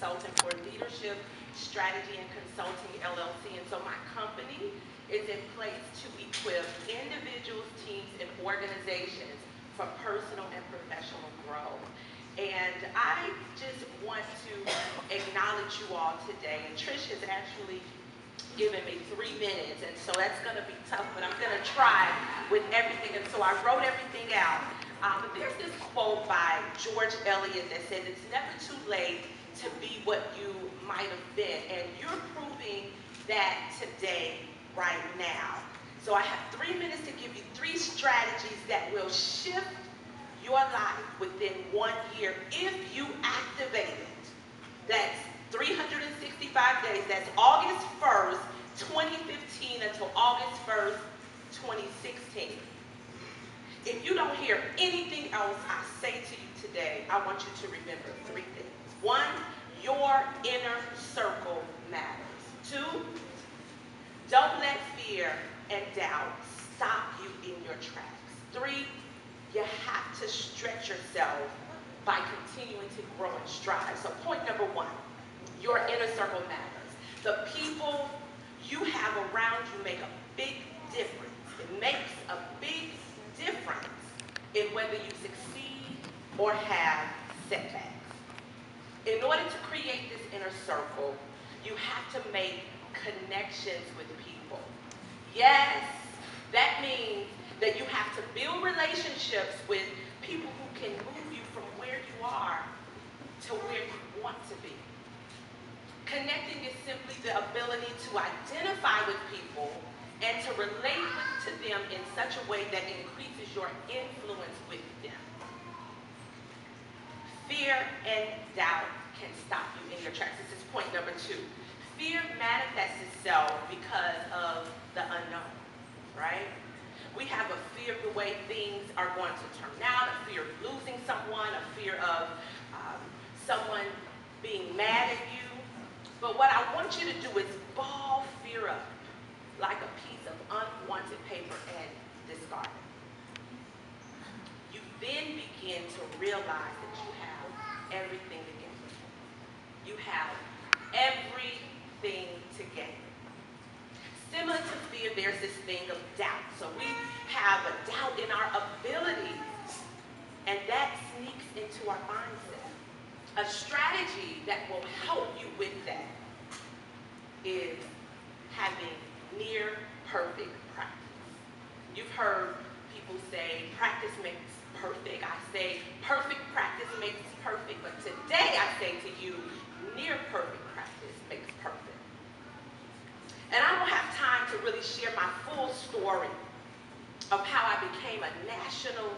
consultant for Leadership Strategy and Consulting LLC. And so my company is in place to equip individuals, teams, and organizations for personal and professional growth. And I just want to acknowledge you all today. And Trish has actually given me 3 minutes, and so that's going to be tough, but I'm going to try with everything. And so I wrote everything out. But there's this quote by George Eliot that says, "It's never too late to be what you might have been." And you're proving that today, right now. So I have 3 minutes to give you 3 strategies that will shift your life within 1 year if you activate it. That's 365 days. That's August 1st, 2015 until August 1st, 2016. If you don't hear anything else I say to you today, I want you to remember 3 things. 1, your inner circle matters. 2, don't let fear and doubt stop you in your tracks. 3, you have to stretch yourself by continuing to grow and strive. So point number 1, your inner circle matters. The people you have around you make a big difference. It makes a big difference in whether you succeed or have setbacks. In order to create this inner circle, you have to make connections with people. Yes, that means that you have to build relationships with people who can move you from where you are to where you want to be. Connecting is simply the ability to identify with people and to relate to them in such a way that increases your influence with them. Fear and doubt can stop you in your tracks. This is point number 2. Fear manifests itself because of the unknown, right? We have a fear of the way things are going to turn out, a fear of losing someone, a fear of someone being mad at you. But what I want you to do is ball fear up like a piece of unwanted paper and discard it. You then begin to realize that you have everything to gain. You have everything to gain. Similar to fear, there's this thing of doubt. So we have a doubt in our abilities, and that sneaks into our mindset. A strategy that will help you with that is having near perfect practice. You've heard people say practice makes perfect. I say perfect practice makes perfect, but today I say to you, near perfect practice makes perfect. And I don't have time to really share my full story of how I became a national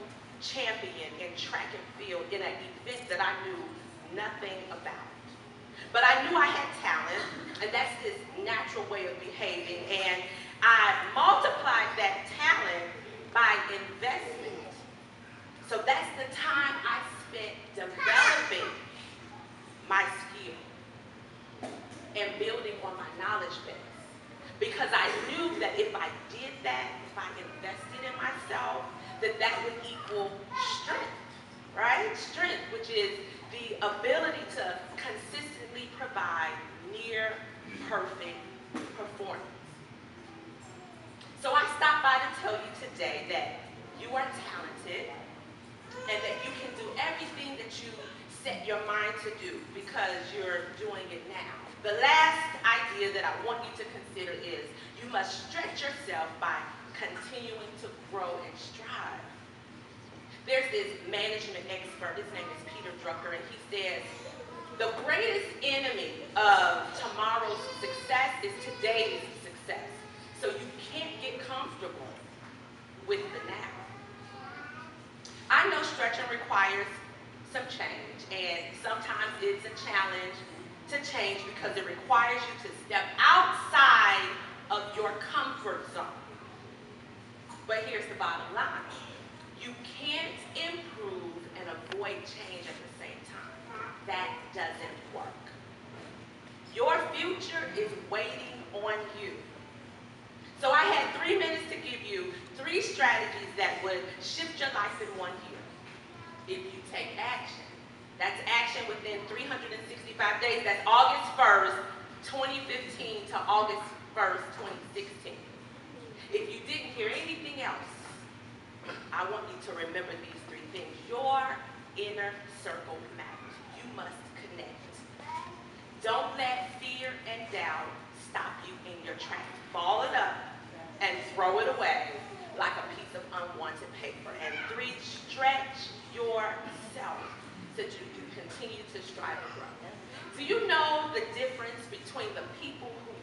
champion in track and field in an event that I knew nothing about. But I knew I had talent, and that's this natural way of behaving, and I multiplied that talent by investment. So that's the time I spent developing my skill and building on my knowledge base. Because I knew that if I did that, if I invested in myself, that would equal strength, right? Strength, which is the ability to consistently provide near perfect performance. So I stopped by to tell you today that you are talented and that you can do everything that you set your mind to do because you're doing it now. The last idea that I want you to consider is you must stretch yourself by continuing to grow and strive. There's this management expert, his name is Peter Drucker, and he says, the greatest enemy of tomorrow's success is today's success. So you can't get comfortable with the now. I know stretching requires some change, and sometimes it's a challenge to change because it requires you to step outside of your comfort zone. But here's the bottom line. You can't improve and avoid change at the same time. That doesn't work. Your future is waiting on you. So I had 3 minutes to give you 3 strategies that would shift your life in 1 year. If you take action, That's action within 365 days. That's August 1st, 2015 to August 1st, 2016. If you didn't hear anything else, I want you to remember these three things. Your inner circle matters. You must connect. Don't let fear and doubt stop you in your tracks. Ball it up and throw it away like a piece of unwanted paper. And 3, stretch yourself so that you can continue to strive and grow. Do you know the difference between the people who